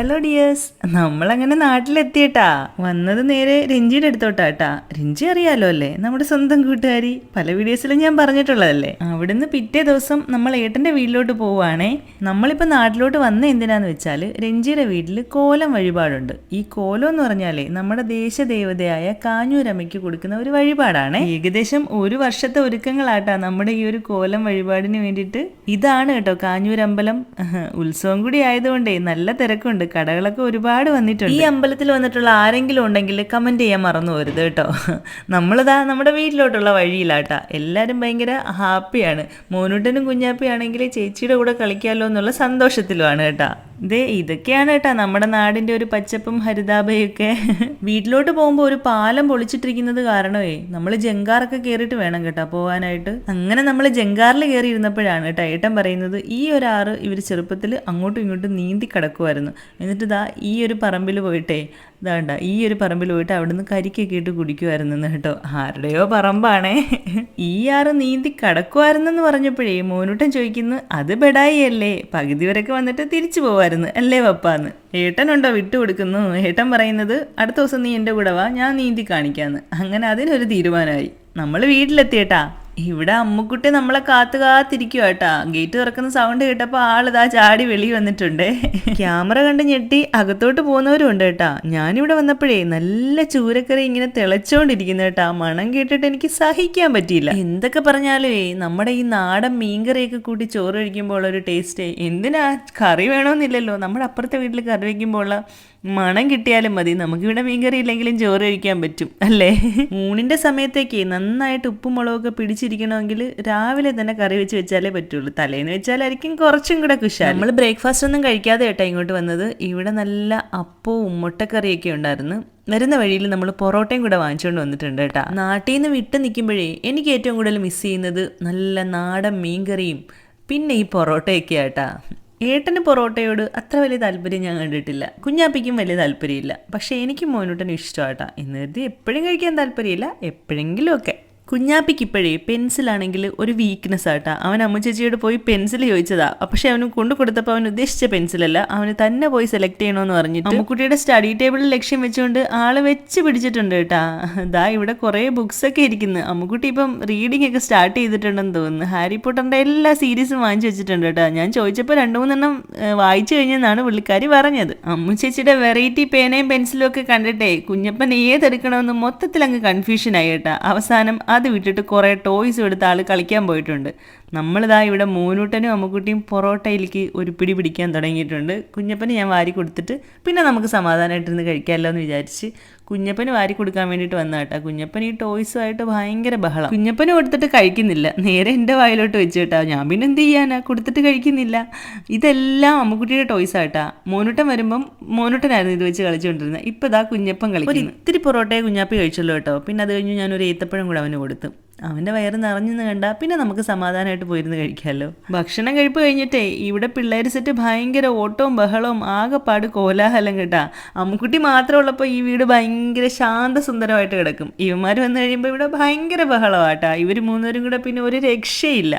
Hello dears, നമ്മളങ്ങനെ നാട്ടിലെത്തിയിട്ടാ. വന്നത് നേരെ രഞ്ജിയുടെ അടുത്തോട്ടാട്ടാ. രഞ്ജി അറിയാലോ അല്ലേ, നമ്മുടെ സ്വന്തം കൂട്ടുകാരി. പല വീഡിയോസിലും ഞാൻ പറഞ്ഞിട്ടുള്ളതല്ലേ. അവിടുന്ന് പിറ്റേ ദിവസം നമ്മൾ ഏട്ടൻ്റെ വീട്ടിലോട്ട് പോവുകയാണേ. നമ്മളിപ്പോൾ നാട്ടിലോട്ട് വന്ന എന്തിനാന്ന് വെച്ചാൽ രഞ്ജിയുടെ വീട്ടിൽ കോലം വഴിപാടുണ്ട്. ഈ കോലം എന്ന് പറഞ്ഞാലേ നമ്മുടെ ദേശദേവതയായ കാഞ്ഞൂരമ്മയ്ക്ക് കൊടുക്കുന്ന ഒരു വഴിപാടാണ്. ഏകദേശം ഒരു വർഷത്തെ ഒരുക്കങ്ങളാട്ടാ നമ്മുടെ ഈ ഒരു കോലം വഴിപാടിന് വേണ്ടിയിട്ട്. ഇതാണ് കേട്ടോ കാഞ്ഞൂരമ്പലം. ഉത്സവം കൂടി ആയതുകൊണ്ടേ നല്ല തിരക്കുണ്ട്, കടകളൊക്കെ ഒരുപാട് വന്നിട്ടുണ്ട്. ഈ അമ്പലത്തിൽ വന്നിട്ടുള്ള ആരെങ്കിലും ഉണ്ടെങ്കിൽ കമന്റ് ചെയ്യാൻ മറന്നു പോരുത് കേട്ടോ. നമ്മളിതാ നമ്മുടെ വീട്ടിലോട്ടുള്ള വഴിയിലാട്ടാ. എല്ലാവരും ഭയങ്കര ഹാപ്പിയാണ്. മോനൂട്ടനും കുഞ്ഞാപ്പിയാണെങ്കിൽ ചേച്ചിയുടെ കൂടെ കളിക്കാമല്ലോ എന്നുള്ള സന്തോഷത്തിലുമാണ് കേട്ടാ. ഇതൊക്കെയാണ് കേട്ടാ നമ്മുടെ നാടിന്റെ ഒരു പച്ചപ്പും ഹരിതാഭയൊക്കെ. വീട്ടിലോട്ട് പോകുമ്പോൾ ഒരു പാലം പൊളിച്ചിട്ടിരിക്കുന്നത് കാരണമേ നമ്മൾ ജങ്കാറൊക്കെ കയറിയിട്ട് വേണം കേട്ടാ പോകാനായിട്ട്. അങ്ങനെ നമ്മൾ ജങ്കാറിൽ കയറി ഇരുന്നപ്പോഴാണ് കേട്ടോ ഏട്ടൻ പറയുന്നത് ഈ ഒരു ആറ് ഇവർ ചെറുപ്പത്തിൽ അങ്ങോട്ടും ഇങ്ങോട്ടും നീന്തി കിടക്കുമായിരുന്നു. എന്നിട്ട് ഈ ഒരു പറമ്പിൽ പോയിട്ടേ ഈ ഒരു പറമ്പിൽ പോയിട്ട് അവിടെ നിന്ന് കരിക്കൊക്കെ ഇട്ട് കുടിക്കുമായിരുന്നു കേട്ടോ. ആരുടെയോ പറമ്പാണേ. ഈ ആറ് നീന്തി കിടക്കുമായിരുന്നെന്ന് പറഞ്ഞപ്പോഴേ മോനൂട്ടൻ ചോദിക്കുന്നു, അത് ബെഡായി അല്ലേ, പകുതി വരെയൊക്കെ വന്നിട്ട് തിരിച്ചു പോവായിരുന്നു അല്ലേ പപ്പാന്ന്. ഏട്ടനുണ്ടോ വിട്ടുകൊടുക്കുന്നു. ഏട്ടൻ പറയുന്നത് അടുത്ത ദിവസം നീ എൻ്റെ കൂടെ വാ, ഞാൻ നീന്തി കാണിക്കാന്ന്. അങ്ങനെ അതിനൊരു തീരുമാനമായി. നമ്മൾ വീട്ടിലെത്തിയേട്ടാ. ഇവിടെ അമ്മുക്കുട്ടി നമ്മളെ കാത്തിരിക്കുക കേട്ടാ. ഗേറ്റ് തുറക്കുന്ന സൗണ്ട് കേട്ടപ്പോൾ ആളിതാ ചാടി വെളി വന്നിട്ടുണ്ട്. ക്യാമറ കണ്ട് ഞെട്ടി അകത്തോട്ട് പോകുന്നവരും ഉണ്ട് കേട്ടാ. ഞാനിവിടെ വന്നപ്പോഴേ നല്ല ചൂരക്കറി ഇങ്ങനെ തിളച്ചോണ്ടിരിക്കുന്നു കേട്ടാ. മണം കേട്ടിട്ട് എനിക്ക് സഹിക്കാൻ പറ്റിയില്ല. എന്തൊക്കെ പറഞ്ഞാലേ നമ്മുടെ ഈ നാടൻ മീൻകറിയൊക്കെ കൂട്ടി ചോറ് കഴിക്കുമ്പോൾ ഒരു ടേസ്റ്റ്. എന്തിനാ കറി വേണമെന്നില്ലല്ലോ, നമ്മുടെ അപ്പുറത്തെ വീട്ടിൽ കറി വയ്ക്കുമ്പോൾ ഉള്ള മണം കിട്ടിയാലും മതി. നമുക്കിവിടെ മീൻകറി ഇല്ലെങ്കിലും ചോറ് കഴിക്കാൻ പറ്റും അല്ലേ. ഊണിന്റെ സമയത്തേക്ക് നന്നായിട്ട് ഉപ്പും മുളകൊക്കെ പിടിച്ചിരിക്കണമെങ്കിൽ രാവിലെ തന്നെ കറി വെച്ചാലേ പറ്റുള്ളൂ. തലേന്ന് വെച്ചാലായിരിക്കും കുറച്ചും കൂടെ കുശാൽ. നമ്മൾ ബ്രേക്ക്ഫാസ്റ്റ് ഒന്നും കഴിക്കാതെ കേട്ടോ ഇങ്ങോട്ട് വന്നത്. ഇവിടെ നല്ല അപ്പവും മുട്ടക്കറിയൊക്കെ ഉണ്ടായിരുന്നു. വരുന്ന വഴിയിൽ നമ്മൾ പൊറോട്ടയും കൂടെ വാങ്ങിച്ചുകൊണ്ട് വന്നിട്ടുണ്ട് കേട്ടോ. നാട്ടിൽ നിന്ന് വിട്ട് നിൽക്കുമ്പോഴേ എനിക്ക് ഏറ്റവും കൂടുതൽ മിസ് ചെയ്യുന്നത് നല്ല നാടൻ മീൻകറിയും പിന്നെ ഈ പൊറോട്ടയൊക്കെ ആട്ടാ. ഏട്ടന് പൊറോട്ടയോട് അത്ര വലിയ താല്പര്യം ഞാൻ കണ്ടിട്ടില്ല. കുഞ്ഞാപ്പിക്കും വലിയ താല്പര്യമില്ല. പക്ഷേ എനിക്കും മോനൂട്ടനും ഇഷ്ടമാട്ടാ. എന്ന് കരുതി എപ്പോഴും കഴിക്കാൻ താല്പര്യമില്ല, എപ്പോഴെങ്കിലും ഒക്കെ. കുഞ്ഞാപ്പിക്ക് ഇപ്പോഴേ പെൻസിലാണെങ്കിൽ ഒരു വീക്ക്നെസ് ആട്ടാ. അവൻ അമ്മച്ചേച്ചിയോട് പോയി പെൻസിൽ ചോദിച്ചതാ. പക്ഷെ അവന് കൊണ്ടു കൊടുത്തപ്പോൾ അവൻ ഉദ്ദേശിച്ച പെൻസിലല്ല, അവന് തന്നെ പോയി സെലക്ട് ചെയ്യണമെന്ന് പറഞ്ഞിട്ട് അമ്മുക്കുട്ടിയുടെ സ്റ്റഡി ടേബിളിൽ ലക്ഷ്യം വെച്ചുകൊണ്ട് ആള് വെച്ച് പിടിച്ചിട്ടുണ്ട് കേട്ടാ. ഇവിടെ കുറേ ബുക്സൊക്കെ ഇരിക്കുന്നു. അമ്മുക്കുട്ടി ഇപ്പം റീഡിംഗ് ഒക്കെ സ്റ്റാർട്ട് ചെയ്തിട്ടുണ്ടെന്ന് തോന്നുന്നു. ഹാരി പോട്ടറിന്റെ എല്ലാ സീരീസും വാങ്ങിച്ചു വെച്ചിട്ടുണ്ട് കേട്ടോ. ഞാൻ ചോദിച്ചപ്പോൾ 2-3 വായിച്ചു കഴിഞ്ഞെന്നാണ് പുള്ളിക്കാരി പറഞ്ഞത്. അമ്മുച്ചേച്ചിയുടെ വെറൈറ്റി പേനയും പെൻസിലും ഒക്കെ കണ്ടിട്ടേ കുഞ്ഞപ്പൻ ഏതെടുക്കണമെന്ന് മൊത്തത്തിൽ അങ്ങ് കൺഫ്യൂഷനായി കേട്ടാ. അവസാനം അത് വിട്ടിട്ട് കുറേ ടോയ്സും എടുത്ത് ആൾ കളിക്കാൻ പോയിട്ടുണ്ട്. നമ്മളിതാ ഇവിടെ മോനൂട്ടനും അമ്മുക്കുട്ടിയും പൊറോട്ടയിലേക്ക് ഒരു പിടി പിടിക്കാൻ തുടങ്ങിയിട്ടുണ്ട്. കുഞ്ഞപ്പന് ഞാൻ വാരി കൊടുത്തിട്ട് പിന്നെ നമുക്ക് സമാധാനമായിട്ടിരുന്ന് കഴിക്കാമല്ലോ എന്ന് വിചാരിച്ച് കുഞ്ഞപ്പന് വാരി കൊടുക്കാൻ വേണ്ടിയിട്ട് വന്ന കേട്ടാ. കുഞ്ഞപ്പൻ ഈ ടോയ്സുമായിട്ട് ഭയങ്കര ബഹളം. കുഞ്ഞപ്പന് കൊടുത്തിട്ട് കഴിക്കുന്നില്ല, നേരെ എൻ്റെ വായിലോട്ട് വെച്ച് കേട്ടാ. ഞാൻ പിന്നെ എന്ത് ചെയ്യാനാ, കൊടുത്തിട്ട് കഴിക്കുന്നില്ല. ഇതെല്ലാം അമ്മുക്കുട്ടിയുടെ ടോയ്സ് ആട്ടാ. മോനൂട്ടൻ വരുമ്പം മോനൂട്ടനായിരുന്നു ഇത് വെച്ച് കളിച്ചുകൊണ്ടിരുന്നത്. ഇപ്പം കുഞ്ഞപ്പൻ കളിക്കുന്നു. ഇത്തിരി പൊറോട്ടയെ കുഞ്ഞാപ്പി കഴിച്ചല്ലോ കേട്ടോ. പിന്നെ അത് കഴിഞ്ഞ് ഞാനൊരു ഏത്തപ്പഴം കൂടെ അവന് കൊടുത്തു. അവൻ്റെ വയറ് നിറഞ്ഞെന്ന് കണ്ടാൽ പിന്നെ നമുക്ക് സമാധാനമായിട്ട് പോയിരുന്ന് കഴിക്കാമല്ലോ. ഭക്ഷണം കഴിപ്പ് കഴിഞ്ഞിട്ടേ ഇവിടെ പിള്ളേർ സെറ്റ് ഭയങ്കര ഓട്ടവും ബഹളവും ആകെപ്പാട് കോലാഹലം കേട്ടാ. അമ്മുക്കുട്ടി മാത്രമുള്ളപ്പോൾ ഈ വീട് ഭയങ്കര ശാന്തസുന്ദരമായിട്ട് കിടക്കും. ഇവന്മാർ വന്നു കഴിയുമ്പോൾ ഇവിടെ ഭയങ്കര ബഹളമാട്ടാ. ഇവർ 3 കൂടെ പിന്നെ ഒരു രക്ഷയില്ല.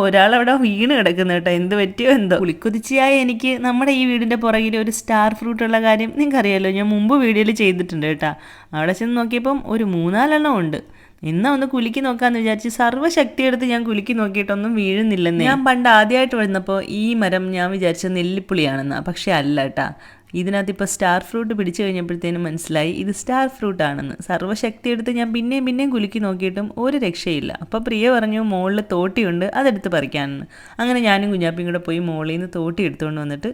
ഒരാളവിടെ വീണ് കിടക്കുന്നു കേട്ടോ. എന്ത് പറ്റിയോ എന്തോ. പുളിക്കുതിച്ചിയായ എനിക്ക് നമ്മുടെ ഈ വീടിൻ്റെ പുറകിൽ ഒരു സ്റ്റാർ ഫ്രൂട്ട് ഉള്ള കാര്യം നിങ്ങൾക്കറിയാമല്ലോ. ഞാൻ മുമ്പ് വീഡിയോയിൽ ചെയ്തിട്ടുണ്ട് കേട്ടോ. അവിടെ ചെന്ന് നോക്കിയപ്പം ഒരു 3-4 ഉണ്ട്. എന്നാ ഒന്ന് കുലുക്കി നോക്കാന്ന് വിചാരിച്ച് സർവ്വശക്തി എടുത്ത് ഞാൻ കുലുക്കി നോക്കിയിട്ടൊന്നും വീഴുന്നില്ലെന്ന്. ഞാൻ പണ്ട് ആദ്യമായിട്ട് വന്നപ്പോൾ ഈ മരം ഞാൻ വിചാരിച്ച നെല്ലിപ്പുളിയാണെന്നാ. പക്ഷെ അല്ല കേട്ടാ. ഇതിനകത്ത് ഇപ്പോൾ സ്റ്റാർ ഫ്രൂട്ട് പിടിച്ചു കഴിഞ്ഞപ്പോഴത്തേനും മനസ്സിലായി ഇത് സ്റ്റാർ ഫ്രൂട്ട് ആണെന്ന്. സർവ്വശക്തി എടുത്ത് ഞാൻ പിന്നെയും കുലുക്കി നോക്കിയിട്ടും ഒരു രക്ഷയില്ല. അപ്പോൾ പ്രിയ പറഞ്ഞു മുകളിൽ തോട്ടിയുണ്ട്, അതെടുത്ത് പറിക്കാനെന്ന്. അങ്ങനെ ഞാനും കുഞ്ഞാപ്പിയും കൂടെ പോയി മുകളിൽ നിന്ന് തോട്ടി എടുത്തുകൊണ്ട് വന്നിട്ട്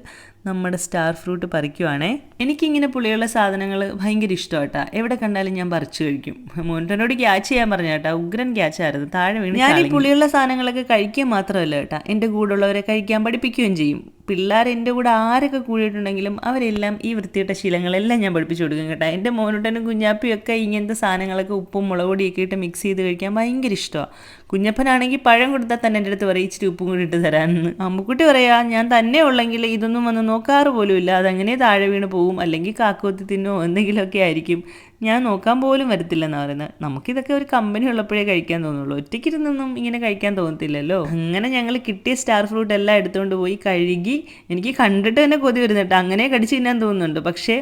നമ്മുടെ സ്റ്റാർ ഫ്രൂട്ട് പറിക്കുവാണേ. എനിക്കിങ്ങനെ പുളിയുള്ള സാധനങ്ങൾ ഭയങ്കര ഇഷ്ടമാട്ടാ. എവിടെ കണ്ടാലും ഞാൻ പറിച്ചു കഴിക്കും. മോനോട്ടനോട് ക്യാച്ച് ചെയ്യാൻ പറഞ്ഞ കേട്ടാ. ഉഗ്രൻ ക്യാച്ചായിരുന്നു, താഴെ വീണ്. ഞാൻ ഈ പുളിയുള്ള സാധനങ്ങളൊക്കെ കഴിക്കുക മാത്രമല്ല കേട്ടാ, എൻ്റെ കൂടെയുള്ളവരെ കഴിക്കാൻ പഠിപ്പിക്കുകയും ചെയ്യും. പിള്ളേർ എൻ്റെ കൂടെ ആരൊക്കെ കൂടിയിട്ടുണ്ടെങ്കിലും അവരെല്ലാം ഈ വൃത്തിയിട്ട ശീലങ്ങളെല്ലാം ഞാൻ പഠിപ്പിച്ചു കൊടുക്കും കേട്ടോ. എൻ്റെ മോനൂട്ടനും കുഞ്ഞാപ്പിയും ഒക്കെ ഇങ്ങനത്തെ സാധനങ്ങളൊക്കെ ഉപ്പും മുളക് പൊടിയൊക്കെ ഇട്ട് മിക്സ് ചെയ്ത് കഴിക്കാൻ ഭയങ്കര ഇഷ്ടമാണ്. കുഞ്ഞപ്പനാണെങ്കിൽ പഴം കൊടുത്താൽ തന്നെ എൻ്റെ അടുത്ത് പറയും ഇച്ചിരി ഉപ്പും കൂടി ഇട്ട് തരാമെന്ന്. അമ്മുക്കുട്ടി പറയാ ഞാൻ തന്നെ ഉള്ളെങ്കിൽ ഇതൊന്നും വന്ന് നോക്കാറ് പോലും ഇല്ല, അതങ്ങനെ താഴെ വീണ് പോവും, അല്ലെങ്കിൽ കാക്കോത്തി തിന്നോ എന്തെങ്കിലുമൊക്കെ ആയിരിക്കും. ഞാൻ നോക്കാൻ പോലും വരത്തില്ലെന്ന് പറയുന്നത്. നമുക്കിതൊക്കെ ഒരു കമ്പനി ഉള്ളപ്പോഴേ കഴിക്കാൻ തോന്നുള്ളൂ, ഒറ്റയ്ക്കിരുന്നൊന്നും ഇങ്ങനെ കഴിക്കാൻ തോന്നത്തില്ലല്ലോ. അങ്ങനെ ഞങ്ങൾ കിട്ടിയ സ്റ്റാർ ഫ്രൂട്ട് എല്ലാം എടുത്തുകൊണ്ട് പോയി കഴുകി. എനിക്ക് കണ്ടിട്ട് തന്നെ കൊതി വരുന്നുണ്ട്, അങ്ങനെ കടിച്ച് തിന്നാൻ തോന്നുന്നുണ്ട്. പക്ഷേ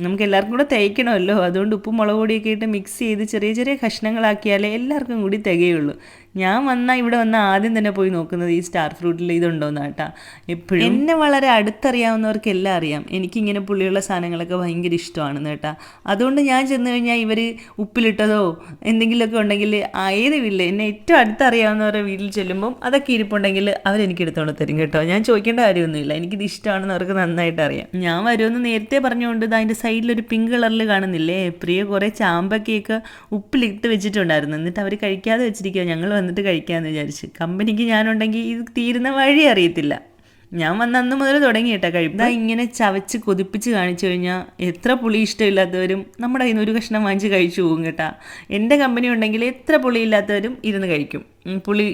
നമുക്ക് എല്ലാവർക്കും കൂടെ തയ്ക്കണമല്ലോ, അതുകൊണ്ട് ഉപ്പും മുളക് പൊടിയൊക്കെ ഇട്ട് മിക്സ് ചെയ്ത് ചെറിയ ചെറിയ കഷ്ണങ്ങളാക്കിയാലേ എല്ലാവർക്കും കൂടി തികയുള്ളൂ. ഞാൻ ഇവിടെ വന്ന ആദ്യം തന്നെ പോയി നോക്കുന്നത് ഈ സ്റ്റാർ ഫ്രൂട്ടിൽ ഇതുണ്ടോയെന്ന് കേട്ടാ. എപ്പോഴും എന്നെ വളരെ അടുത്തറിയാവുന്നവർക്ക് എല്ലാം അറിയാം എനിക്കിങ്ങനെ പുളിയുള്ള സാധനങ്ങളൊക്കെ ഭയങ്കര ഇഷ്ടമാണെന്ന് കേട്ടാ. അതുകൊണ്ട് ഞാൻ ചെന്ന് കഴിഞ്ഞാൽ ഇവർ ഉപ്പിലിട്ടതോ എന്തെങ്കിലുമൊക്കെ ഉണ്ടെങ്കിൽ ഏത് വീട്ടിൽ എന്നെ ഏറ്റവും അടുത്തറിയാവുന്നവരുടെ വീട്ടിൽ ചെല്ലുമ്പം അതൊക്കെ ഇരിപ്പുണ്ടെങ്കിൽ അവരെനിക്ക് എടുത്തോണ്ട് തരും കേട്ടോ. ഞാൻ ചോദിക്കേണ്ട കാര്യമൊന്നുമില്ല, എനിക്കിത് ഇഷ്ടമാണെന്ന് അവർക്ക് നന്നായിട്ട് അറിയാം. ഞാൻ വരുമെന്ന് നേരത്തെ പറഞ്ഞുകൊണ്ട് അതിൻ്റെ സൈഡിലൊരു പിങ്ക് കളറിൽ കാണുന്നില്ലേ, പ്രിയ കുറേ ചാമ്പക്കയൊക്കെ ഉപ്പിലിട്ട് വെച്ചിട്ടുണ്ടായിരുന്നു. എന്നിട്ട് അവർ കഴിക്കാതെ വെച്ചിരിക്കുക, ഞങ്ങൾ വന്നിട്ട് കഴിക്കാമെന്ന് വിചാരിച്ച്. കമ്പനിക്ക് ഞാനുണ്ടെങ്കിൽ ഇത് തീരുന്ന വഴി അറിയത്തില്ല. ഞാൻ വന്ന അന്ന് മുതൽ തുടങ്ങി കേട്ടോ കഴിപ്പ്. ഇങ്ങനെ ചവച്ച് കൊതിപ്പിച്ച് കാണിച്ചു കഴിഞ്ഞാൽ എത്ര പുളി ഇഷ്ടമില്ലാത്തവരും നമ്മുടെ കയ്യിൽ നിന്ന് ഒരു കഷ്ണം വാങ്ങിച്ച് കഴിച്ചു പോകും കേട്ടാ. എൻ്റെ കമ്പനി ഉണ്ടെങ്കിൽ എത്ര പുളി ഇല്ലാത്തവരും ഇരുന്ന് കഴിക്കും. പുളി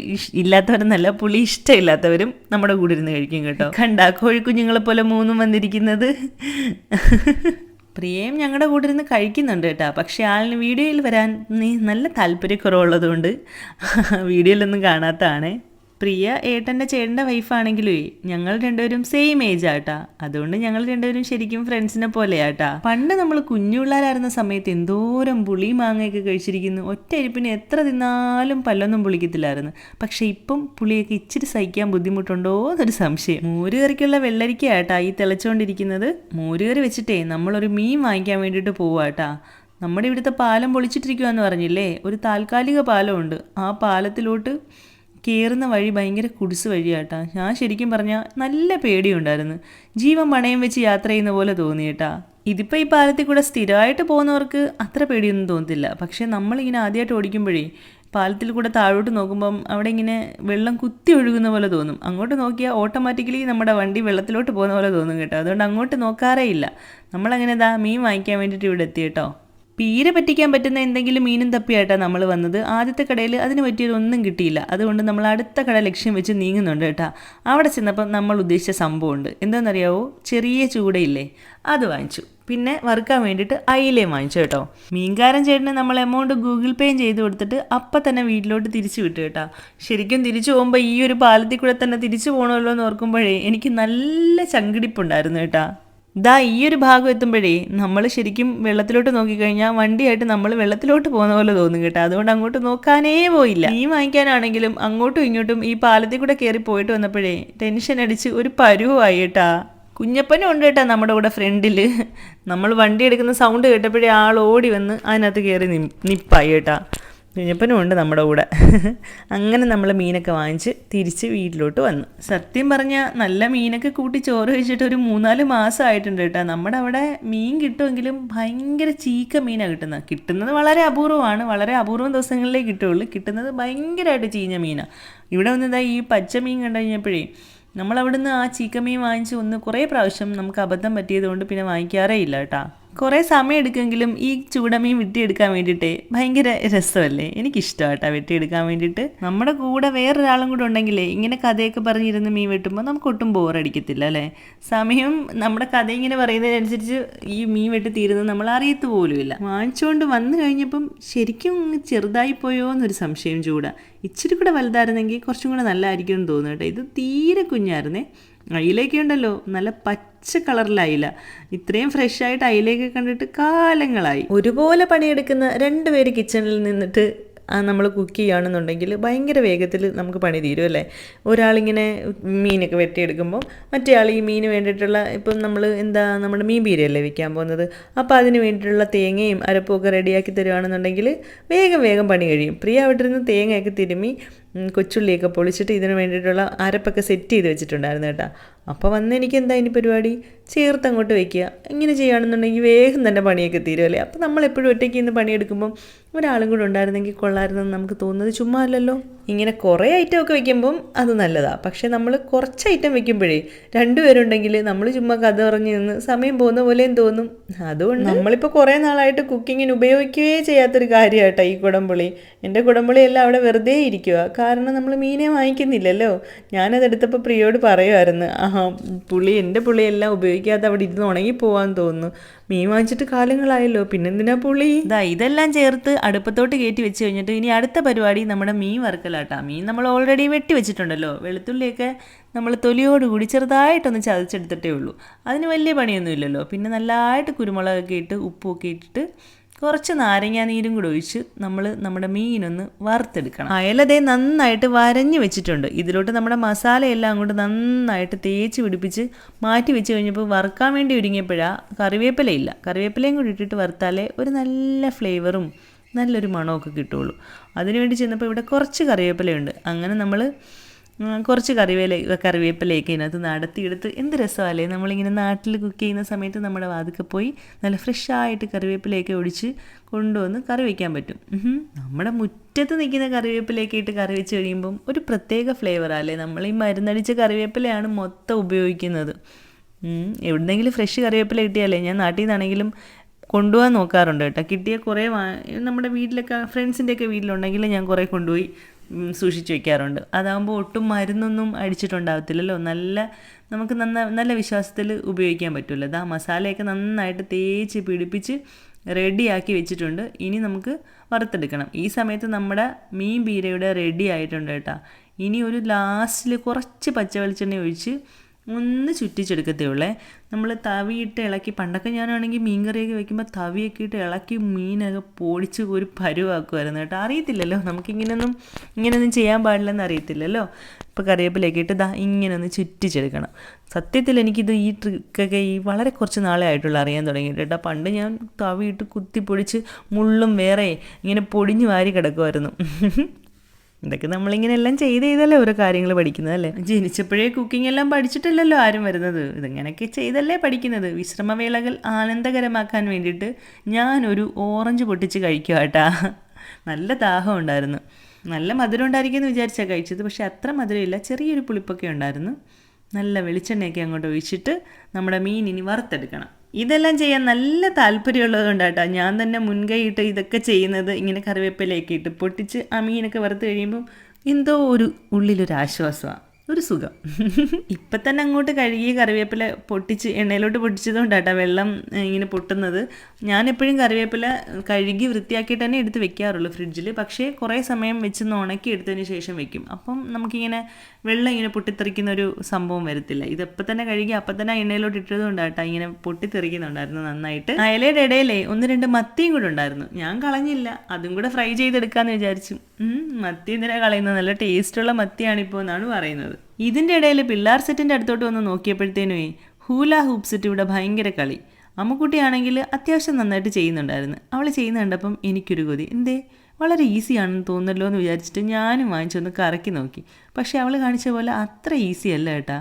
ഇല്ലാത്തവരെന്നല്ല, പുളി ഇഷ്ടമില്ലാത്തവരും നമ്മുടെ കൂടെ ഇരുന്ന് കഴിക്കും കേട്ടോ. കണ്ടാ കോഴിക്കുഞ്ഞുങ്ങളെ പോലെ മൂന്നും വന്നിരിക്കുന്നത്. പ്രിയയും ഞങ്ങളുടെ കൂടെ ഇരുന്ന് കഴിക്കുന്നുണ്ട് കേട്ടോ. പക്ഷേ ആളിന് വീഡിയോയിൽ വരാൻ നല്ല താല്പര്യക്കുറവുള്ളതുകൊണ്ട് വീഡിയോയിലൊന്നും കാണാത്തതാണ്. പ്രിയ ഏട്ടൻ്റെ ചേട്ടൻ്റെ വൈഫാണെങ്കിലേ ഞങ്ങൾ രണ്ടുപേരും സെയിം ഏജ് ആട്ടാ. അതുകൊണ്ട് ഞങ്ങൾ രണ്ടുപേരും ശരിക്കും ഫ്രണ്ട്സിനെ പോലെയാട്ടാ. പണ്ട് നമ്മൾ കുഞ്ഞുപിള്ളേരായിരുന്ന സമയത്ത് എന്തോരം പുളി മാങ്ങയൊക്കെ കഴിച്ചിരിക്കുന്നു. ഒറ്റ അരിപ്പിന് എത്ര തിന്നാലും പല്ലൊന്നും പുളിക്കത്തില്ലായിരുന്നു. പക്ഷേ ഇപ്പം പുളിയൊക്കെ ഇച്ചിരി സഹിക്കാൻ ബുദ്ധിമുട്ടുണ്ടോ എന്നൊരു സംശയം. മോരുകറിക്കുള്ള വെള്ളരിക്കയാട്ടാ ഈ തിളച്ചുകൊണ്ടിരിക്കുന്നത്. മോരുകറി വെച്ചിട്ടേ നമ്മളൊരു മീൻ വാങ്ങിക്കാൻ വേണ്ടിയിട്ട് പോവാട്ടാ. നമ്മുടെ ഇവിടുത്തെ പാലം പൊളിച്ചിട്ടിരിക്കുവാന്ന് പറഞ്ഞില്ലേ, ഒരു താൽക്കാലിക പാലമുണ്ട്. ആ പാലത്തിലോട്ട് കയറുന്ന വഴി ഭയങ്കര കുടിസ് വഴിയാട്ടാ. ഞാൻ ശരിക്കും പറഞ്ഞാൽ നല്ല പേടിയുണ്ടായിരുന്നു, ജീവൻ പണയം വെച്ച് യാത്ര ചെയ്യുന്ന പോലെ തോന്നിയേട്ടാ. ഇതിപ്പോൾ ഈ പാലത്തിൽ കൂടെ സ്ഥിരമായിട്ട് പോകുന്നവർക്ക് അത്ര പേടിയൊന്നും തോന്നത്തില്ല. പക്ഷേ നമ്മളിങ്ങനെ ആദ്യമായിട്ട് ഓടിക്കുമ്പോഴേ പാലത്തിൽ കൂടെ താഴോട്ട് നോക്കുമ്പം അവിടെ ഇങ്ങനെ വെള്ളം കുത്തി ഒഴുകുന്ന പോലെ തോന്നും. അങ്ങോട്ട് നോക്കിയാൽ ഓട്ടോമാറ്റിക്കലി നമ്മുടെ വണ്ടി വെള്ളത്തിലോട്ട് പോകുന്ന പോലെ തോന്നും കേട്ടോ. അതുകൊണ്ട് അങ്ങോട്ട് നോക്കാറേ ഇല്ല. നമ്മളങ്ങനെ മീൻ വാങ്ങിക്കാൻ വേണ്ടിയിട്ട് ഇവിടെ എത്തി കേട്ടോ. പീര പറ്റിക്കാൻ പറ്റുന്ന എന്തെങ്കിലും മീനും തപ്പിയായിട്ടാണ് നമ്മൾ വന്നത്. ആദ്യത്തെ കടയിൽ അതിന് പറ്റിയതൊന്നും കിട്ടിയില്ല. അതുകൊണ്ട് നമ്മൾ അടുത്ത കട ലക്ഷ്യം വെച്ച് നീങ്ങുന്നുണ്ട് കേട്ടോ. അവിടെ ചെന്നപ്പം നമ്മൾ ഉദ്ദേശിച്ച സംഭവമുണ്ട്. എന്താണെന്നറിയാവോ, ചെറിയ ചൂടയില്ലേ അത് വാങ്ങിച്ചു. പിന്നെ വറുക്കാൻ വേണ്ടിയിട്ട് അയിലയും വാങ്ങിച്ചു കേട്ടോ. മീൻകാരൻ ചേട്ടന് നമ്മൾ എമൗണ്ട് ഗൂഗിൾ പേയും ചെയ്ത് കൊടുത്തിട്ട് അപ്പം തന്നെ വീട്ടിലോട്ട് തിരിച്ചു വിട്ടു കേട്ടോ. ശരിക്കും തിരിച്ചു പോകുമ്പോൾ ഈ ഒരു പാലത്തിൽ കൂടെ തന്നെ തിരിച്ചു പോകണമല്ലോ എന്ന് ഓർക്കുമ്പോഴേ എനിക്ക് നല്ല ചങ്കിടിപ്പുണ്ടായിരുന്നു കേട്ടോ. ഈ ഒരു ഭാഗം എത്തുമ്പോഴേ നമ്മൾ ശരിക്കും വെള്ളത്തിലോട്ട് നോക്കിക്കഴിഞ്ഞാൽ വണ്ടിയായിട്ട് നമ്മൾ വെള്ളത്തിലോട്ട് പോകുന്ന പോലെ തോന്നും കേട്ടോ. അതുകൊണ്ട് അങ്ങോട്ട് നോക്കാനേ പോയില്ല. മീൻ വാങ്ങിക്കാനാണെങ്കിലും അങ്ങോട്ടും ഇങ്ങോട്ടും ഈ പാലത്തിൽ കൂടെ കയറി പോയിട്ട് വന്നപ്പോഴേ ടെൻഷൻ അടിച്ച് ഒരു പരുവായി കേട്ടാ. കുഞ്ഞപ്പനും ഉണ്ട് കേട്ടോ നമ്മുടെ കൂടെ ഫ്രണ്ടിൽ. നമ്മൾ വണ്ടി എടുക്കുന്ന സൗണ്ട് കേട്ടപ്പോഴേ ആൾ ഓടി വന്ന് അതിനകത്ത് കയറി നിപ്പായി കേട്ടാ. കുഞ്ഞപ്പനും ഉണ്ട് നമ്മുടെ കൂടെ. അങ്ങനെ നമ്മൾ മീനൊക്കെ വാങ്ങിച്ച് തിരിച്ച് വീട്ടിലോട്ട് വന്നു. സത്യം പറഞ്ഞാൽ നല്ല മീനൊക്കെ കൂട്ടി ചോറ് കഴിച്ചിട്ട് ഒരു 3-4 മാസമായിട്ടുണ്ട് കേട്ടോ. നമ്മുടെ അവിടെ മീൻ കിട്ടുമെങ്കിലും ഭയങ്കര ചീക്ക മീനാണ് കിട്ടുന്നത് വളരെ അപൂർവമാണ്. വളരെ അപൂർവം ദിവസങ്ങളിലേ കിട്ടുള്ളൂ. കിട്ടുന്നത് ഭയങ്കരമായിട്ട് ചീഞ്ഞ മീനാണ്. ഇവിടെ വന്നതാ ഈ പച്ച മീൻ കണ്ടു കഴിഞ്ഞപ്പോഴേ നമ്മളവിടുന്ന് ആ ചീക്ക മീൻ വാങ്ങിച്ച് കുറേ പ്രാവശ്യം നമുക്ക് അബദ്ധം പറ്റിയതുകൊണ്ട് പിന്നെ വാങ്ങിക്കാറേ ഇല്ല കേട്ടോ. കുറേ സമയം എടുക്കുമെങ്കിലും ഈ ചൂടമീൻ വെട്ടിയെടുക്കാൻ വേണ്ടിയിട്ടേ ഭയങ്കര രസമല്ലേ, എനിക്കിഷ്ടമായിട്ടാണ് വെട്ടിയെടുക്കാൻ വേണ്ടിയിട്ട്. നമ്മുടെ കൂടെ വേറൊരാളും കൂടെ ഉണ്ടെങ്കിലേ ഇങ്ങനെ കഥയൊക്കെ പറഞ്ഞിരുന്ന് മീൻ വെട്ടുമ്പോൾ നമുക്ക് ഒട്ടും ബോറടിക്കത്തില്ല അല്ലേ. സമയം നമ്മുടെ കഥ ഇങ്ങനെ പറയുന്നതിനനുസരിച്ച് ഈ മീൻ വെട്ടി തീരുന്നത് നമ്മൾ അറിയത്തു പോലുമില്ല. വാങ്ങിച്ചുകൊണ്ട് വന്നു കഴിഞ്ഞപ്പം ശരിക്കും ചെറുതായിപ്പോയോ എന്നൊരു സംശയം ചൂട. ഇച്ചിരി കൂടെ വലുതായിരുന്നെങ്കിൽ കുറച്ചും കൂടെ നല്ലതായിരിക്കും എന്ന് തോന്നുന്നു കേട്ടോ. ഇത് തീരെ കുഞ്ഞായിരുന്നേ. അയിലയൊക്കെ ഉണ്ടല്ലോ നല്ല പച്ച കളറിലായില്ല. ഇത്രയും ഫ്രഷായിട്ട് അയിലയൊക്കെ കണ്ടിട്ട് കാലങ്ങളായി. ഒരുപോലെ പണിയെടുക്കുന്ന 2 പേര് കിച്ചണിൽ നിന്നിട്ട് നമ്മൾ കുക്ക് ചെയ്യുകയാണെന്നുണ്ടെങ്കിൽ ഭയങ്കര വേഗത്തിൽ നമുക്ക് പണി തീരും അല്ലേ. ഒരാളിങ്ങനെ മീനൊക്കെ വെട്ടിയെടുക്കുമ്പോൾ മറ്റേ ആൾ ഈ മീന് വേണ്ടിയിട്ടുള്ള ഇപ്പം നമ്മൾ നമ്മുടെ മീൻ പീരയല്ലേ വെക്കാൻ പോകുന്നത്, അപ്പോൾ അതിന് വേണ്ടിയിട്ടുള്ള തേങ്ങയും അരപ്പുമൊക്കെ റെഡിയാക്കി തരുവാണെന്നുണ്ടെങ്കിൽ വേഗം പണി കഴിയും. പ്രിയ അവിടെ ഇരുന്ന് തേങ്ങയൊക്കെ തിരുമ്മി കൊച്ചുള്ളിയൊക്കെ പൊളിച്ചിട്ട് ഇതിന് വേണ്ടിയിട്ടുള്ള അരപ്പൊക്കെ സെറ്റ് ചെയ്ത് വെച്ചിട്ടുണ്ടായിരുന്നു കേട്ടോ. അപ്പോൾ എനിക്ക് ഇനി പരിപാടി ചേർത്ത് അങ്ങോട്ട് വയ്ക്കുക. ഇങ്ങനെ ചെയ്യുകയാണെന്നുണ്ടെങ്കിൽ വേഗം തന്നെ പണിയൊക്കെ തീരുമല്ലേ. അപ്പോൾ നമ്മളെപ്പോഴും ഒറ്റയ്ക്ക് ഇന്ന് പണിയെടുക്കുമ്പം ഒരാളും കൂടെ ഉണ്ടായിരുന്നെങ്കിൽ കൊള്ളായിരുന്നെന്ന് നമുക്ക് തോന്നുന്നത് ചുമ്മാ അല്ലല്ലോ. ഇങ്ങനെ കുറേ ഐറ്റം ഒക്കെ വെക്കുമ്പം അത് നല്ലതാണ്. പക്ഷേ നമ്മൾ കുറച്ച് ഐറ്റം വെക്കുമ്പോഴേ രണ്ടുപേരുണ്ടെങ്കിൽ നമ്മൾ ചുമ്മാ കഥ പറഞ്ഞ് നിന്ന് സമയം പോകുന്ന പോലെയും തോന്നും. അതുകൊണ്ട് നമ്മളിപ്പോൾ കുറേ നാളായിട്ട് കുക്കിങ്ങിന് ഉപയോഗിക്കുകയേ ചെയ്യാത്തൊരു കാര്യമായിട്ടോ ഈ കുടംപുളി. എൻ്റെ കുടംപുളിയെല്ലാം അവിടെ വെറുതെ ഇരിക്കുക. കാരണം നമ്മൾ മീനെ വാങ്ങിക്കുന്നില്ലല്ലോ. ഞാനതെടുത്തപ്പോൾ പ്രിയോട് പറയുമായിരുന്നു, എൻ്റെ പുളിയെല്ലാം ഉപയോഗിക്കാതെ അവിടെ ഇരുന്ന് ഉണങ്ങിപ്പോവാൻ തോന്നുന്നു. മീൻ വാങ്ങിച്ചിട്ട് കാലങ്ങളായല്ലോ, പിന്നെന്തിനാ പുളി. ഇതെല്ലാം ചേർത്ത് അടുപ്പത്തോട്ട് കയറ്റി വെച്ച് കഴിഞ്ഞിട്ട് ഇനി അടുത്ത പരിപാടി നമ്മുടെ മീൻ വറുക്കലാട്ടാ. മീൻ നമ്മൾ ഓൾറെഡി വെട്ടി വെച്ചിട്ടുണ്ടല്ലോ. വെളുത്തുള്ളിയൊക്കെ നമ്മൾ തൊലിയോടുകൂടി ചെറുതായിട്ടൊന്ന് ചതച്ചെടുത്തിട്ടേ ഉള്ളൂ. അതിന് വലിയ പണിയൊന്നും ഇല്ലല്ലോ. പിന്നെ നല്ലതായിട്ട് കുരുമുളകൊക്കെ ഇട്ട് ഉപ്പൊക്കെ ഇട്ടിട്ട് കുറച്ച് നാരങ്ങ നീരും കൂടെ ഒഴിച്ച് നമ്മുടെ മീനൊന്ന് വറുത്തെടുക്കണം. അയലതേ നന്നായിട്ട് വരഞ്ഞ് വെച്ചിട്ടുണ്ട്. ഇതിലോട്ട് നമ്മുടെ മസാലയെല്ലാം അങ്ങോട്ട് നന്നായിട്ട് തേച്ച് പിടിപ്പിച്ച് മാറ്റി വെച്ച് കഴിഞ്ഞപ്പോൾ വറുക്കാൻ വേണ്ടി ഒരുങ്ങിയപ്പോഴാണ് കറിവേപ്പിലയില്ല. കറിവേപ്പിലയും കൂടി ഇട്ടിട്ട് വറുത്താലേ ഒരു നല്ല ഫ്ലേവറും നല്ലൊരു മണമൊക്കെ കിട്ടുള്ളൂ. അതിനുവേണ്ടി ചെന്നപ്പോൾ ഇവിടെ കുറച്ച് കറിവേപ്പിലയുണ്ട്. അങ്ങനെ നമ്മൾ കുറച്ച് കറിവേപ്പിലയൊക്കെ ഇതിനകത്ത് നടത്തിയെടുത്ത് എന്ത് രസമല്ലേ. നമ്മളിങ്ങനെ നാട്ടിൽ കുക്ക് ചെയ്യുന്ന സമയത്ത് നമ്മുടെ വാതിൽക്ക് പോയി നല്ല ഫ്രഷായിട്ട് കറിവേപ്പിലയൊക്കെ ഒടിച്ച് കൊണ്ടുവന്ന് കറി വയ്ക്കാൻ പറ്റും. നമ്മുടെ മുറ്റത്ത് നിൽക്കുന്ന കറിവേപ്പിലയൊക്കെ ഇട്ട് കറി വെച്ച് കഴിയുമ്പം ഒരു പ്രത്യേക ഫ്ലേവറല്ലേ. നമ്മൾ ഈ മരുന്നടിച്ച കറിവേപ്പിലയാണ് മൊത്തം ഉപയോഗിക്കുന്നത്. എവിടെന്നെങ്കിലും ഫ്രഷ് കറിവേപ്പില കിട്ടിയാലേ ഞാൻ നാട്ടിൽ നിന്നാണെങ്കിലും കൊണ്ടുപോകാൻ നോക്കാറുണ്ട് കേട്ടോ. കിട്ടിയ കുറേ നമ്മുടെ വീട്ടിലൊക്കെ ഫ്രണ്ട്സിൻ്റെയൊക്കെ വീട്ടിലുണ്ടെങ്കിൽ ഞാൻ കുറേ കൊണ്ടുപോയി സൂക്ഷിച്ച് വയ്ക്കാറുണ്ട്. അതാകുമ്പോൾ ഒട്ടും മരുന്നൊന്നും അടിച്ചിട്ടുണ്ടാകത്തില്ലല്ലോ. നമുക്ക് നല്ല വിശ്വാസത്തിൽ ഉപയോഗിക്കാൻ പറ്റുമല്ലോ. ആ മസാലയൊക്കെ നന്നായിട്ട് തേച്ച് പിടിപ്പിച്ച് റെഡിയാക്കി വെച്ചിട്ടുണ്ട്. ഇനി നമുക്ക് വറുത്തെടുക്കണം. ഈ സമയത്ത് നമ്മുടെ മീൻ പീരയുടെ റെഡി ആയിട്ടുണ്ട് കേട്ടോ. ഇനി ഒരു ലാസ്റ്റിൽ കുറച്ച് പച്ച വെളിച്ചെണ്ണ ഒഴിച്ച് ഒന്ന് ചുറ്റിച്ചെടുക്കത്തേ ഉള്ളേ. നമ്മൾ തവിയിട്ട് ഇളക്കി, പണ്ടൊക്കെ ഞാനാണെങ്കിൽ മീൻ കറിയൊക്കെ വെക്കുമ്പോൾ തവിയൊക്കെ ഇട്ട് ഇളക്കി മീനൊക്കെ പൊടിച്ച് ഒരു പരുവാക്കുമായിരുന്നു കേട്ടോ. അറിയത്തില്ലല്ലോ ഇങ്ങനെയൊന്നും ചെയ്യാൻ പാടില്ലെന്ന് അറിയത്തില്ലല്ലോ. ഇപ്പോൾ കറിവേപ്പിലൊക്കെ ഇട്ട് ഇങ്ങനെ ഒന്ന് ചുറ്റിച്ചെടുക്കണം. സത്യത്തിൽ എനിക്കിത് ഈ ട്രിക്കൊക്കെ വളരെ കുറച്ച് നാളെ ആയിട്ടുള്ള അറിയാൻ തുടങ്ങിയിട്ട് കേട്ടോ. പണ്ട് ഞാൻ തവിയിട്ട് കുത്തി പൊടിച്ച് മുള്ളും വേറെ ഇങ്ങനെ പൊടിഞ്ഞ് വാരി കിടക്കുമായിരുന്നു. ഇതൊക്കെ നമ്മളിങ്ങനെ എല്ലാം ചെയ്തല്ലേ ഓരോ കാര്യങ്ങൾ പഠിക്കുന്നത് അല്ലേ. ജനിച്ചപ്പോഴേ കുക്കിംഗ് എല്ലാം പഠിച്ചിട്ടല്ലല്ലോ ആരും വരുന്നത്. ഇതിങ്ങനെയൊക്കെ ചെയ്തല്ലേ പഠിക്കുന്നത്. വിശ്രമവേളകൾ ആനന്ദകരമാക്കാൻ വേണ്ടിയിട്ട് ഞാനൊരു ഓറഞ്ച് പൊട്ടിച്ച് കഴിക്കുക കേട്ടാ. നല്ല ദാഹം ഉണ്ടായിരുന്നു. നല്ല മധുരം ഉണ്ടായിരിക്കുമെന്ന് വിചാരിച്ചാൽ കഴിച്ചത്. പക്ഷേ അത്ര മധുരമില്ല, ചെറിയൊരു പുളിപ്പൊക്കെ ഉണ്ടായിരുന്നു. നല്ല വെളിച്ചെണ്ണയൊക്കെ അങ്ങോട്ട് ഒഴിച്ചിട്ട് നമ്മുടെ മീൻ ഇനി വറുത്തെടുക്കണം. ഇതെല്ലാം ചെയ്യാൻ നല്ല താല്പര്യമുള്ളത് കൊണ്ടാട്ടോ ഞാൻ തന്നെ മുൻകൈയിട്ട് ഇതൊക്കെ ചെയ്യുന്നത്. ഇങ്ങനെ കറിവേപ്പിലയൊക്കെ ഇട്ട് പൊട്ടിച്ച് ആ മീനൊക്കെ വറുത്ത് കഴിയുമ്പം എന്തോ ഉള്ളിലൊരാശ്വാസമാണ്, ഒരു സുഖം. ഇപ്പം തന്നെ അങ്ങോട്ട് കഴുകി കറിവേപ്പില പൊട്ടിച്ച് എണ്ണയിലോട്ട് പൊട്ടിച്ചതുകൊണ്ടാട്ടോ വെള്ളം ഇങ്ങനെ പൊട്ടുന്നത്. ഞാനെപ്പോഴും കറിവേപ്പില കഴുകി വൃത്തിയാക്കിയിട്ട് തന്നെ എടുത്ത് വെക്കാറുള്ളൂ ഫ്രിഡ്ജിൽ. പക്ഷേ കുറേ സമയം വെച്ചൊന്ന് ഉണക്കി എടുത്തതിന് ശേഷം വെക്കും. അപ്പം നമുക്കിങ്ങനെ വെള്ളം ഇങ്ങനെ പൊട്ടിത്തെറിക്കുന്ന ഒരു സംഭവം വരത്തില്ല. ഇതെപ്പം തന്നെ കഴുകി അപ്പം തന്നെ എണ്ണയിലോട്ട് ഇട്ടതുകൊണ്ടാട്ടോ ഇങ്ങനെ പൊട്ടിത്തെറിക്കുന്നുണ്ടായിരുന്നു നന്നായിട്ട്. അയലയുടെ ഇടയിലേ 1-2 മത്തിയും കൂടെ ഉണ്ടായിരുന്നു. ഞാൻ കളഞ്ഞില്ല, അതും കൂടെ ഫ്രൈ ചെയ്തെടുക്കാമെന്ന് വിചാരിച്ചു. മത്തി എന്തിനാ കളയുന്നത്, നല്ല ടേസ്റ്റുള്ള മത്തിയാണിപ്പോൾ എന്നാണ് പറയുന്നത്. ഇതിൻ്റെ ഇടയിൽ പിള്ളേർ സെറ്റിൻ്റെ അടുത്തോട്ട് വന്ന് നോക്കിയപ്പോഴത്തേനുമേ ഹൂല ഹൂപ്പ് സെറ്റ് ഇവിടെ ഭയങ്കര കളി. അമ്മുക്കുട്ടിയാണെങ്കിൽ അത്യാവശ്യം നന്നായിട്ട് ചെയ്യുന്നുണ്ടായിരുന്നു. അവൾ ചെയ്യുന്ന കണ്ടപ്പം എനിക്കൊരു കൊതി. വളരെ ഈസിയാണെന്ന് തോന്നല്ലോ എന്ന് വിചാരിച്ചിട്ട് ഞാനും വാങ്ങിച്ചൊന്ന് കറക്കി നോക്കി. പക്ഷേ അവൾ കാണിച്ച പോലെ അത്ര ഈസി അല്ല കേട്ടാ.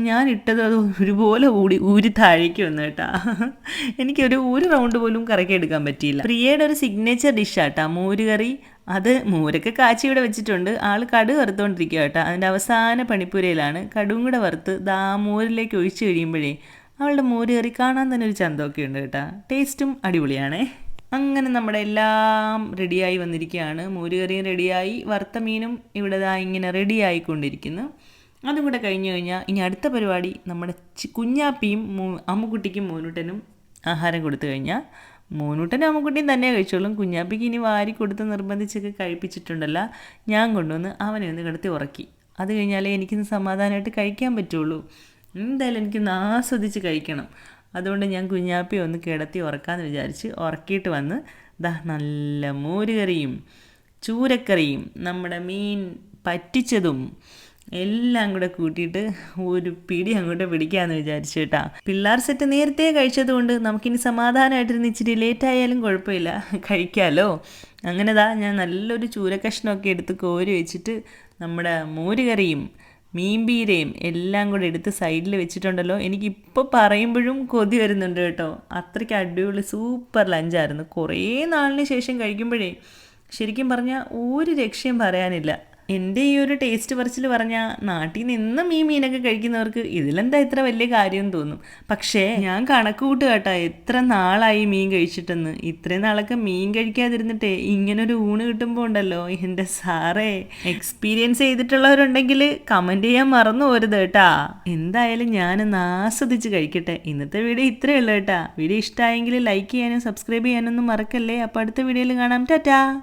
ഞാൻ ഇട്ടത് അത് ഒരുപോലെ ഊരി താഴേക്ക് വന്നു കേട്ടാ. എനിക്കൊരു റൗണ്ട് പോലും കറക്കി എടുക്കാൻ പറ്റിയില്ല. പ്രിയയുടെ ഒരു സിഗ്നേച്ചർ ഡിഷാട്ടാ മോരുകറി. അത് മോരൊക്കെ കാച്ചി ഇവിടെ വെച്ചിട്ടുണ്ട്. ആൾ കടുക് വറുത്തുകൊണ്ടിരിക്കുക കേട്ടോ. അതിൻ്റെ അവസാന പണിപ്പുരയിലാണ്. കടുവും കൂടെ വറുത്ത് മോരിലേക്ക് ഒഴിച്ച് കഴിയുമ്പോഴേ അവളുടെ മോര് കറി കാണാൻ തന്നെ ഒരു ചന്തമൊക്കെ ഉണ്ട് കേട്ടോ. ടേസ്റ്റും അടിപൊളിയാണേ. അങ്ങനെ നമ്മുടെ എല്ലാം റെഡിയായി വന്നിരിക്കുകയാണ്. മോരുകറിയും റെഡിയായി, വറുത്ത മീനും ഇവിടെ ഇങ്ങനെ റെഡി ആയിക്കൊണ്ടിരിക്കുന്നു. അതും കൂടെ കഴിഞ്ഞ് കഴിഞ്ഞാൽ ഇനി അടുത്ത പരിപാടി നമ്മുടെ കുഞ്ഞാപ്പിയും അമ്മുക്കുട്ടിക്കും മോനൂട്ടനും ആഹാരം കൊടുത്തു കഴിഞ്ഞാൽ മോനൂട്ടനും അമ്മുക്കുട്ടിയും തന്നെ കഴിച്ചോളും. കുഞ്ഞാപ്പിക്ക് ഇനി വാരി കൊടുത്ത് നിർബന്ധിച്ചൊക്കെ കഴിപ്പിച്ചിട്ടുണ്ടല്ലോ. ഞാൻ കൊണ്ടുവന്ന് അവനെ ഒന്ന് കിടത്തി ഉറക്കി. അത് കഴിഞ്ഞാലേ എനിക്കിന്ന് സമാധാനമായിട്ട് കഴിക്കാൻ പറ്റുള്ളൂ. എന്തായാലും എനിക്കൊന്ന് ആസ്വദിച്ച് കഴിക്കണം. അതുകൊണ്ട് ഞാൻ കുഞ്ഞാപ്പി ഒന്ന് കിടത്തി ഉറക്കാമെന്ന് വിചാരിച്ച് ഉറക്കിയിട്ട് വന്ന് നല്ല മോരുകറിയും ചൂരക്കറിയും നമ്മുടെ മീൻ പറ്റിച്ചതും എല്ലാം കൂടെ കൂട്ടിയിട്ട് ഒരു പിടി അങ്ങോട്ട് പിടിക്കാമെന്ന് വിചാരിച്ചു കേട്ടാ. പിള്ളേർ സെറ്റ് നേരത്തെ കഴിച്ചതുകൊണ്ട് നമുക്കിനി സമാധാനമായിട്ടിരുന്ന് ഇച്ചിരി ലേറ്റായാലും കുഴപ്പമില്ല, കഴിക്കാമല്ലോ. അങ്ങനെ ഞാൻ നല്ലൊരു ചൂരക്കഷ്ണമൊക്കെ എടുത്ത് കോരി വെച്ചിട്ട് നമ്മുടെ മോരുകറിയും മീൻപീരയും എല്ലാം കൂടെ എടുത്ത് സൈഡിൽ വെച്ചിട്ടുണ്ടല്ലോ. എനിക്കിപ്പോൾ പറയുമ്പോഴും കൊതി വരുന്നുണ്ട് കേട്ടോ. അത്രയ്ക്ക് അടിപൊളി സൂപ്പർ ലഞ്ചായിരുന്നു. കുറേ നാളിന് ശേഷം കഴിക്കുമ്പോഴേ ശരിക്കും പറഞ്ഞാൽ ഒരു രക്ഷയും പറയാനില്ല. എൻ്റെ ഈ ഒരു ടേസ്റ്റ് പറച്ചിൽ പറഞ്ഞാൽ നാട്ടിൽ നിന്നും ഈ മീനൊക്കെ കഴിക്കുന്നവർക്ക് ഇതിലെന്താ ഇത്ര വലിയ കാര്യം തോന്നും. പക്ഷേ ഞാൻ കണക്ക് കൂട്ടുക കേട്ടോ, എത്ര നാളായി മീൻ കഴിച്ചിട്ടെന്ന്. ഇത്രയും നാളൊക്കെ മീൻ കഴിക്കാതിരുന്നിട്ടേ ഇങ്ങനൊരു ഊണ് കിട്ടുമ്പോൾ ഉണ്ടല്ലോ എൻ്റെ സാറേ. എക്സ്പീരിയൻസ് ചെയ്തിട്ടുള്ളവരുണ്ടെങ്കിൽ കമൻറ്റ് ചെയ്യാൻ മറന്നു പോരുത് കേട്ടാ. എന്തായാലും ഞാനൊന്ന് ആസ്വദിച്ച് കഴിക്കട്ടെ. ഇന്നത്തെ വീഡിയോ ഇത്രയേ ഉള്ളൂ കേട്ടാ. വീഡിയോ ഇഷ്ടമായെങ്കിൽ ലൈക്ക് ചെയ്യാനും സബ്സ്ക്രൈബ് ചെയ്യാനൊന്നും മറക്കല്ലേ. അപ്പോൾ അടുത്ത വീഡിയോയിൽ കാണാം. ടാറ്റാ.